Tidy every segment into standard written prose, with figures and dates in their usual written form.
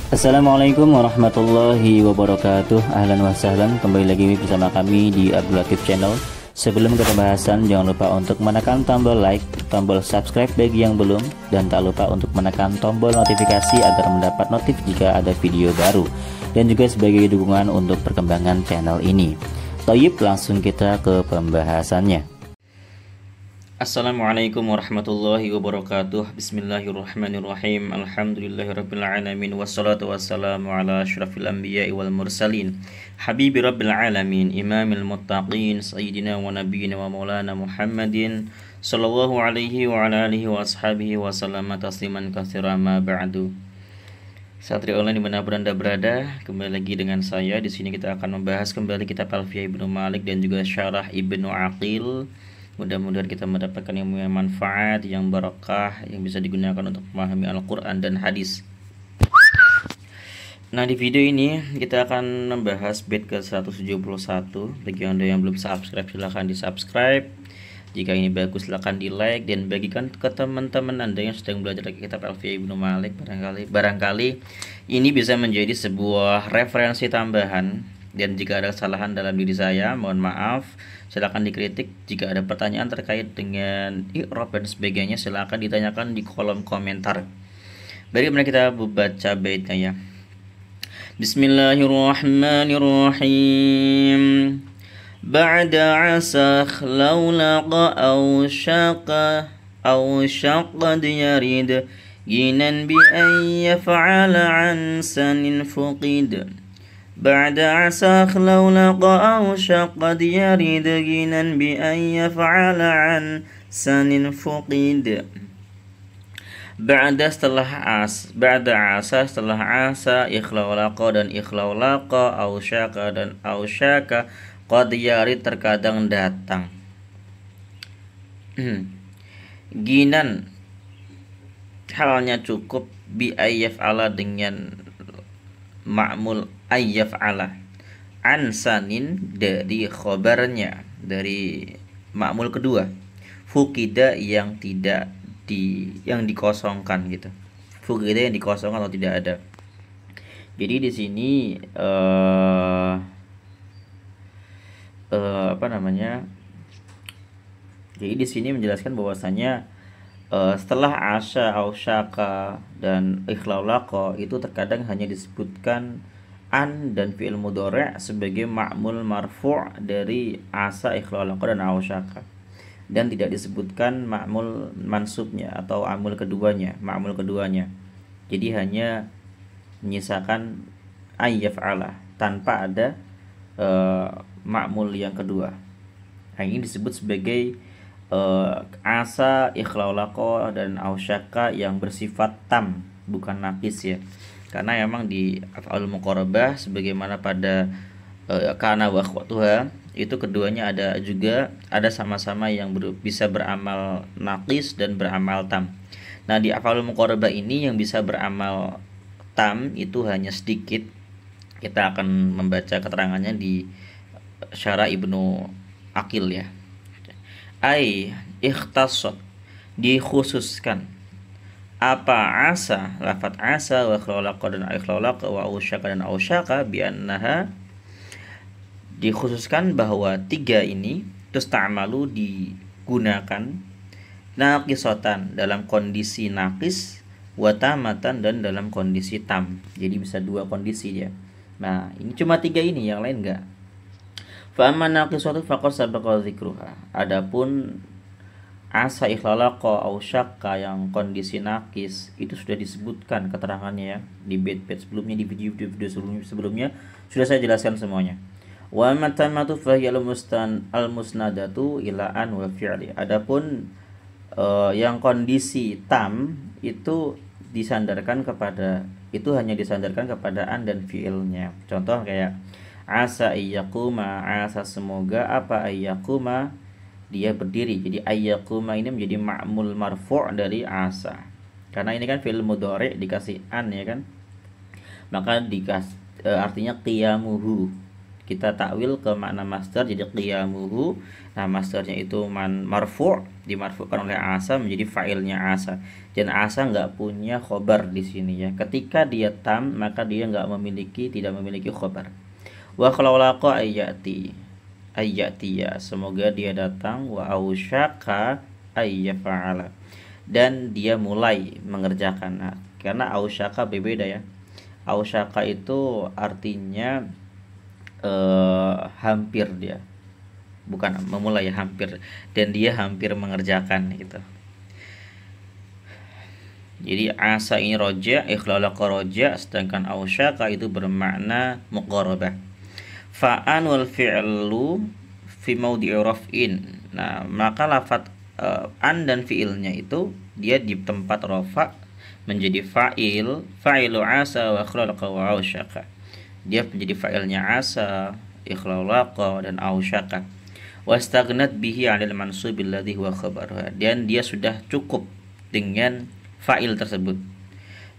Assalamualaikum warahmatullahi wabarakatuh. Ahlan wa sahlan, kembali lagi bersama kami di Abdul Latif Channel. Sebelum ke pembahasan, jangan lupa untuk menekan tombol like, tombol subscribe bagi yang belum, dan tak lupa untuk menekan tombol notifikasi agar mendapat notif jika ada video baru, dan juga sebagai dukungan untuk perkembangan channel ini. Toyib, langsung kita ke pembahasannya. Assalamualaikum warahmatullahi wabarakatuh. Bismillahirrahmanirrahim. Alhamdulillahirabbil alamin wassalatu wassalamu ala asyrafil anbiya'i wal mursalin habibi rabbil alamin imamil muttaqin sayyidina wa nabiyyina wa maulana Muhammadin sallallahu alaihi wa ala alihi wa ashabihi wa sallama tasliman katsiran ma ba'du. Satria online dimanapun Anda berada, kembali lagi dengan saya. Di sini kita akan membahas kembali kitab Alfiyah Ibnu Malik dan juga Syarah Ibnu Aqil. Mudah-mudahan kita mendapatkan ilmu yang manfaat, yang barakah, yang bisa digunakan untuk memahami Al-Quran dan hadis. Nah, di video ini kita akan membahas bait ke-171. Bagi Anda yang belum subscribe, silahkan di subscribe. Jika ini bagus, silahkan di like dan bagikan ke teman-teman Anda yang sedang belajar kitab Alfiyah Ibnu Malik. Barangkali ini bisa menjadi sebuah referensi tambahan. Dan jika ada kesalahan dalam diri saya, mohon maaf. Silakan dikritik. Jika ada pertanyaan terkait dengan i'rab dan sebagainya, silakan ditanyakan di kolom komentar. Bagaimana kita baca baitnya ya. Bismillahirrahmanirrahim. Ba'da asakh laulaqa aw syaqad yarid ginan bi an yaf'ala an sanin fuqid. بعد عسى خلولق أو شقد يريد غنى بأن يفعل عن سن فقيد. بعد setelah asa setelah asa ikhlaulaqa dan ikhlaulaqa ausyaka dan ausyaka qad yarid terkadang datang. Ginan halnya cukup bi ayyaf'ala dengan ma'mul ayyaf'ala ansanin dari khobarnya, dari ma'mul kedua, fukida yang tidak yang dikosongkan gitu. Fukida yang dikosongkan atau tidak ada. Jadi di sini Jadi di sini menjelaskan bahwasanya setelah asya, ausyaka dan ikhlaulaqa itu terkadang hanya disebutkan an dan fi'il mudhari' sebagai ma'mul marfu' dari asa, ikhlaulaqa dan ausyaka, dan tidak disebutkan ma'mul mansubnya atau ma'mul keduanya. Jadi hanya menyisakan ayyaf'ala tanpa ada ma'mul yang kedua. Nah, ini disebut sebagai asa, ikhlaulaqa dan ausyaka yang bersifat tam, bukan naqis ya. Karena memang di af'al muqarabah sebagaimana pada kana wa akhwatuha itu keduanya ada sama-sama yang bisa beramal naqis dan beramal tam. Nah, di af'al muqarabah ini yang bisa beramal tam itu hanya sedikit. Kita akan membaca keterangannya di Syarah Ibnu Aqil ya. Ai ikhtassat, dikhususkan apa asa, lafat asa wa ikhlaulaqa dan ikhlaulaqa wa ausyaka dan ausyaka bi annaha, dikhususkan bahwa tiga ini tusta'malu digunakan naqisatan dalam kondisi naqis wa tamatan dan dalam kondisi tam. Jadi bisa dua kondisi dia. Nah, ini cuma tiga ini, yang lain enggak. Fa amma naqisatu faqad sabaqa dzikruha. Adapun asa, ikhlaulaqa, ausyaka yang kondisi naqis itu sudah disebutkan keterangannya ya di bait-bait sebelumnya, di video-video sebelumnya sudah saya jelaskan semuanya. Wa matamatu fahiya al-musnadatu ila an wa fi'li. Adapun yang kondisi tam itu hanya disandarkan kepada an dan fi'ilnya. Contoh kayak asa ayyakuma, asa semoga apa ayyakuma dia berdiri. Jadi ayyakuma ini menjadi ma'mul marfu' dari asa. Karena ini kan fi'il mudhari' dikasih an ya kan. Maka artinya qiyamuhu. kita takwil ke makna masdar jadi qiyamuhu. Nah, masdarnya itu marfu', dimarfu'kan oleh asa menjadi fa'ilnya asa. Dan asa nggak punya khobar di sini ya. Ketika dia tam, maka dia tidak memiliki khobar. Wa khalaqa ayati ya, semoga dia datang. Wa ausyaka ayyafa'ala, dan dia mulai mengerjakan. Nah, karena ausyaka berbeda ya. Ausyaka itu artinya hampir, dia bukan memulai, hampir, dan dia hampir mengerjakan gitu. Jadi asa ini roja, ikhlalaqa roja, sedangkan ausyaka itu bermakna muqarabah. Fa'an wal fi'lu fi maudhi'i raf'in. Nah, maka lafaz an dan fi'ilnya itu dia di tempat rafa menjadi fa'il, fa'ilu asa wa ikhlalaqa wa ausyaka. Dia menjadi fa'ilnya asa, ikhlalaqa dan ausyaka. Wastaghnat bihi 'anil mansubil ladzi huwa khabaruha, dan dia sudah cukup dengan fa'il tersebut,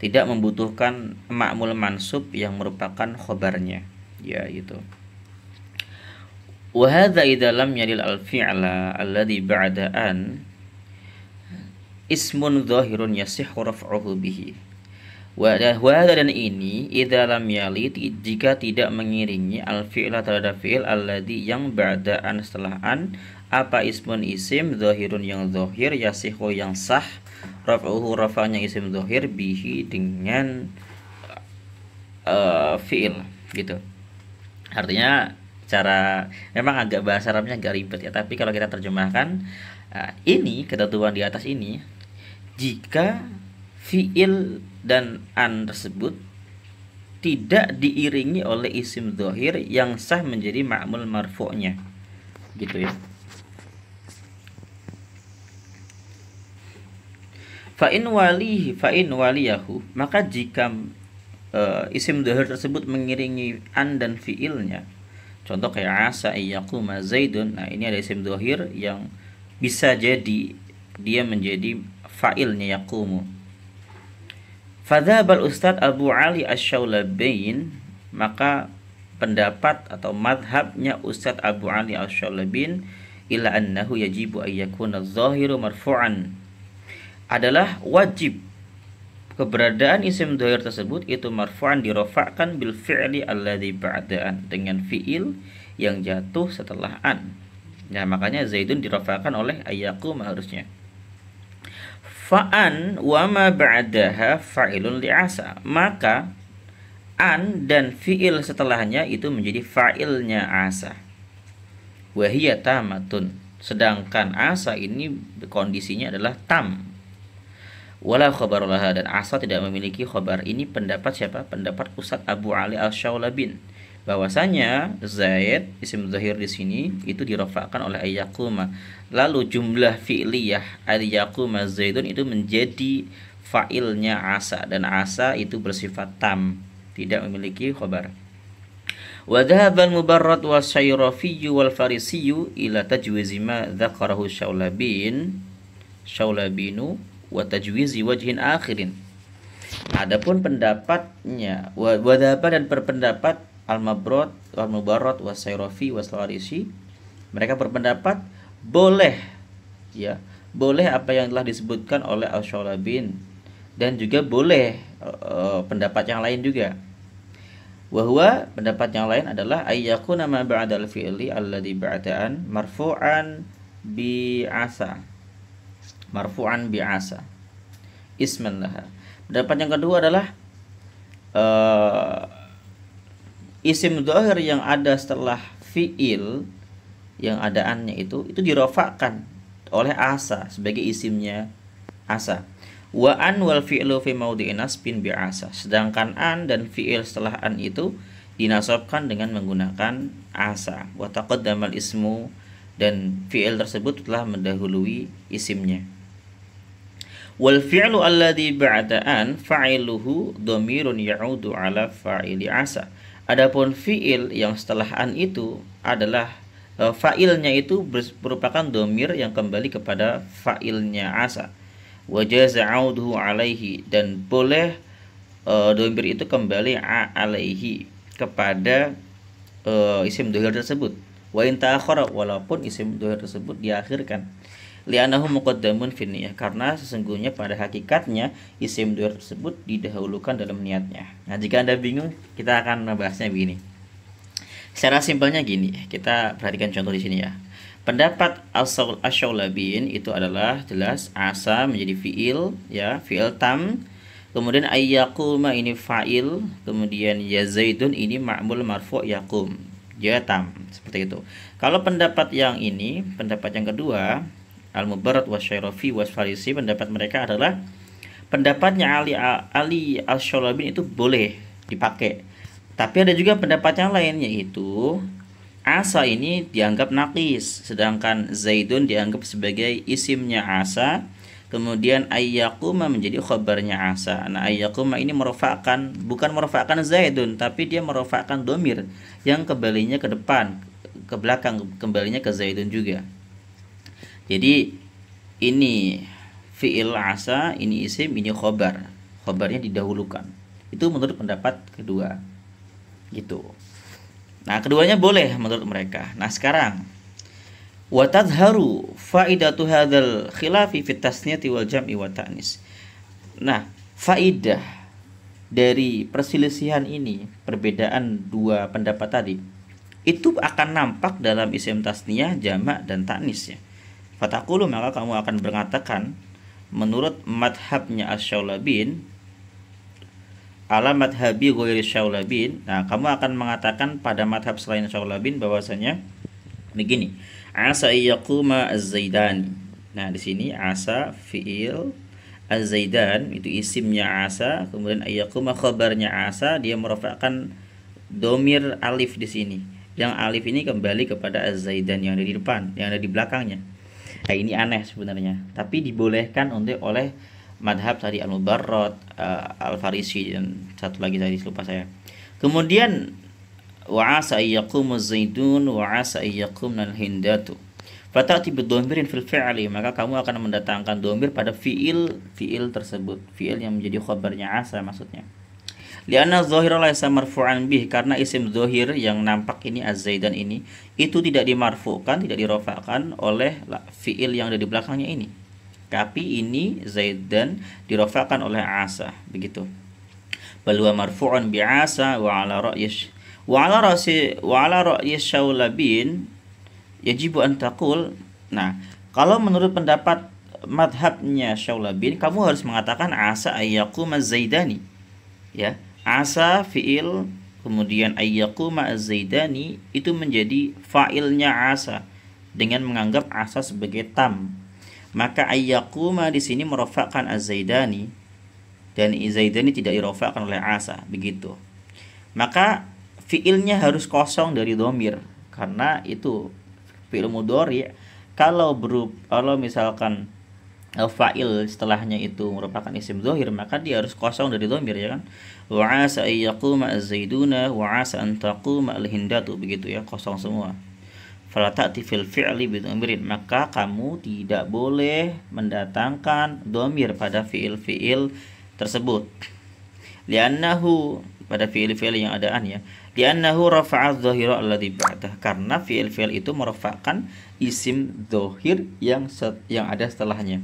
tidak membutuhkan ma'mul mansub yang merupakan khobarnya ya gitu. Wa hadza idza lam yalil al-fi'la alladhi ba'da an ismun dhahirun yasihhu raf'uhu bihi. Wa hadza, dan ini idza lam yali, jika tidak mengiringi al-fi'la terhadap fi'il alladhi yang ba'da an, setelah an, apa ismun isim dhahirun yang dhahir, yasihhu yang sah, raf'uhu rafa'nya isim dhahir, bihi dengan fi'il gitu. Artinya memang agak bahasa Arabnya agak ribet ya, tapi kalau kita terjemahkan ini ketentuan di atas ini, jika fi'il dan an tersebut tidak diiringi oleh isim dhahir yang sah menjadi ma'mul marfu'nya gitu ya. Fa'in waliyahu, maka jika isim dhahir tersebut mengiringi an dan fi'ilnya, contoh kayak asa ayyaquma zaidun. Nah, ini ada isim dhahir yang bisa jadi dia menjadi fa'ilnya yaqumu. Fadzhabal Ustadz Abu Ali Asy-Syaulabain, maka pendapat atau madhabnya Ustadz Abu Ali Asy-Syaulabain, ila annahu yajibu ayyakuna adh-dhahiru marfu'an, adalah wajib keberadaan isim dhahir tersebut itu marfu'an, dirofakkan bil fi'li alladzi ba'da'an, dengan fi'il yang jatuh setelah an. Nah, makanya zaidun dirofakkan oleh ayyaqum harusnya. Fa'an wa ma ba'daha fa'ilun li'asa, maka an dan fi'il setelahnya itu menjadi fa'ilnya asa. Wa hiya tamatun, sedangkan asa ini kondisinya adalah tam. Wala khabar laha, dan asa tidak memiliki khabar. Ini pendapat siapa? Pendapat Ustadz Abu Ali Asy-Syaulabain, bahwasanya Zaid isim zahir di sini itu dirafa'kan oleh ayyaquma, lalu jumlah fi'liyah ayyaquma zaidun itu menjadi fa'ilnya asa, dan asa itu bersifat tam, tidak memiliki khabar. Wa dhahaba al-Mubarrad wa Syairafiyyu wal Farisiyyu ila tajwizi ma dzakarahu Syaulabinu wa tajwizi wajhin akhirin. Adapun pendapatnya wadhaba dan berpendapat al-Mubarrad wa Syairafi wa Farisi, mereka berpendapat boleh ya, boleh apa yang telah disebutkan oleh Asy-Syaulabin, dan juga boleh pendapat yang lain juga. Wahwa, pendapat yang lain adalah ayyakuna ma ba'dal fi'li alladhi ba'da'an marfu'an bi'asa isman laha. Pendapat yang kedua adalah isim dhahir yang ada setelah fi'il yang ada annya itu dirofakkan oleh asa sebagai isimnya asa. Wa an wal fi'lu fi maudhi'i nasbin bi'asa, sedangkan an dan fi'il setelah an itu dinasabkan dengan menggunakan asa. Wa taqaddamal ismu, dan fi'il tersebut telah mendahului isimnya. Wal fi'lu alladhi ba'da an fa'iluhu dhamirun ya'udu ala fa'ili asa. Adapun fi'il yang setelah an itu adalah fa'ilnya itu merupakan dhamir yang kembali kepada fa'ilnya asa. Wa jaza 'auduhu alaihi, dan boleh dhamir itu kembali alaihi kepada isim dhohir tersebut. Wa in ta'akhkhara, walaupun isim dhohir tersebut diakhirkan. Li'annahu muqaddamun fi niyah, karena sesungguhnya pada hakikatnya isim dhohir tersebut didahulukan dalam niatnya. Nah, jika Anda bingung, kita akan membahasnya begini. Secara simpelnya gini, kita perhatikan contoh di sini ya. Pendapat Asy-Syaulabin itu adalah jelas asa menjadi fiil ya, fiil tam. Kemudian ayyaquma ini fa'il, kemudian ya zaidun ini ma'mul marfu' yaqum. Ya tam, seperti itu. Kalau pendapat yang ini, pendapat yang kedua, Al-Mubarrad wasyarafi wasfarisi, pendapat mereka adalah pendapatnya Ali Asy-Syaulabin itu boleh dipakai. Tapi ada juga pendapat yang lain, yaitu asa ini dianggap naqis, sedangkan zaidun dianggap sebagai isimnya asa, kemudian ayyaquma menjadi khabarnya asa. Nah, ayyaquma ini merofakkan, bukan merofakkan zaidun, tapi dia merofakkan domir yang kembalinya ke depan, ke belakang, kembalinya ke zaidun juga. Jadi ini fi'il asa, ini isim, ini khabar. Khabarnya didahulukan. Itu menurut pendapat kedua. Gitu. Nah, keduanya boleh menurut mereka. Nah, sekarang wa tadharu faidatu hadzal khilafi fit tasniyati wal jam'i wa ta'nis. Nah, faidah dari perselisihan ini, perbedaan dua pendapat tadi, itu akan nampak dalam isim tasniyah, jamak dan ta'nis ya. Fataqulu, maka kamu akan mengatakan menurut madhabnya Asy-Syaulabin ala madhabi ghairi Syaulabin. Nah, kamu akan mengatakan pada madhab selain Syaulabin bahwasanya begini. Asa yaquma az-Zaidani. Nah, di sini asa fiil, az-Zaidan itu isimnya asa, kemudian yaquma khabarnya asa, dia merofakkan domir alif di sini. Yang alif ini kembali kepada az-Zaidan yang ada di depan, yang ada di belakangnya. Nah, ini aneh sebenarnya, tapi dibolehkan oleh madhab tadi Al-Mubarrad, Al-Farisi, dan satu lagi tadi lupa saya. Kemudian wa asa yaqum az-zaidun wa asa yaqum al-hindatu. Fatati bidhamirin fil fi'li, maka kamu akan mendatangkan dhamir pada fiil tersebut, fiil yang menjadi khabarnya asa maksudnya. Lianna dhahira laysa marfu'an bih, karena isim dhahir yang nampak ini az-zaidan ini itu tidak dimarfu'kan, tidak dirofakkan oleh fiil yang ada di belakangnya ini. Tapi ini zaidan dirofakkan oleh asa, begitu. Bal huwa marfu'un bi asa wa ala ra'yi Syaulabin yajibu an taqul. Nah, kalau menurut pendapat madhabnya Syaulabin, kamu harus mengatakan asa ayyaquma az-zaidani. Ya, asa fiil, kemudian ayyaquma az-zaidani itu menjadi fa'ilnya asa dengan menganggap asa sebagai tam. Maka ayyaquma di sini merofakkan az-zaidani dan zaidani tidak dirofakkan oleh asa, begitu. Maka fiilnya harus kosong dari dhamir, karena itu fi'il mudhari. Kalau misalkan fa'il setelahnya itu merupakan isim dhahir, maka dia harus kosong dari dhamir, ya kan? Wa asa ayyaquma az-zaiduna wa asa an taquma al-hindatu, begitu ya, kosong semua. Fala ta'ti fil fi'li bi dhamirin, maka kamu tidak boleh mendatangkan dhamir pada fiil-fiil tersebut. Li'annahu, pada fiil-fiil yang adaan ya, li'annahu rafa'a adh-dhahira alladhi ba'dah, karena fiil-fiil itu merofakkan isim dhahir yang ada setelahnya.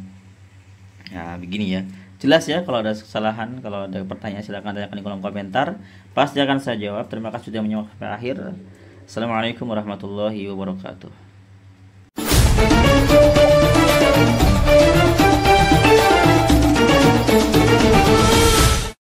Nah, begini ya. Jelas ya. Kalau ada kesalahan, kalau ada pertanyaan, silakan tanyakan di kolom komentar. Pasti akan saya jawab. Terima kasih sudah menyimak sampai akhir. Assalamualaikum warahmatullahi wabarakatuh.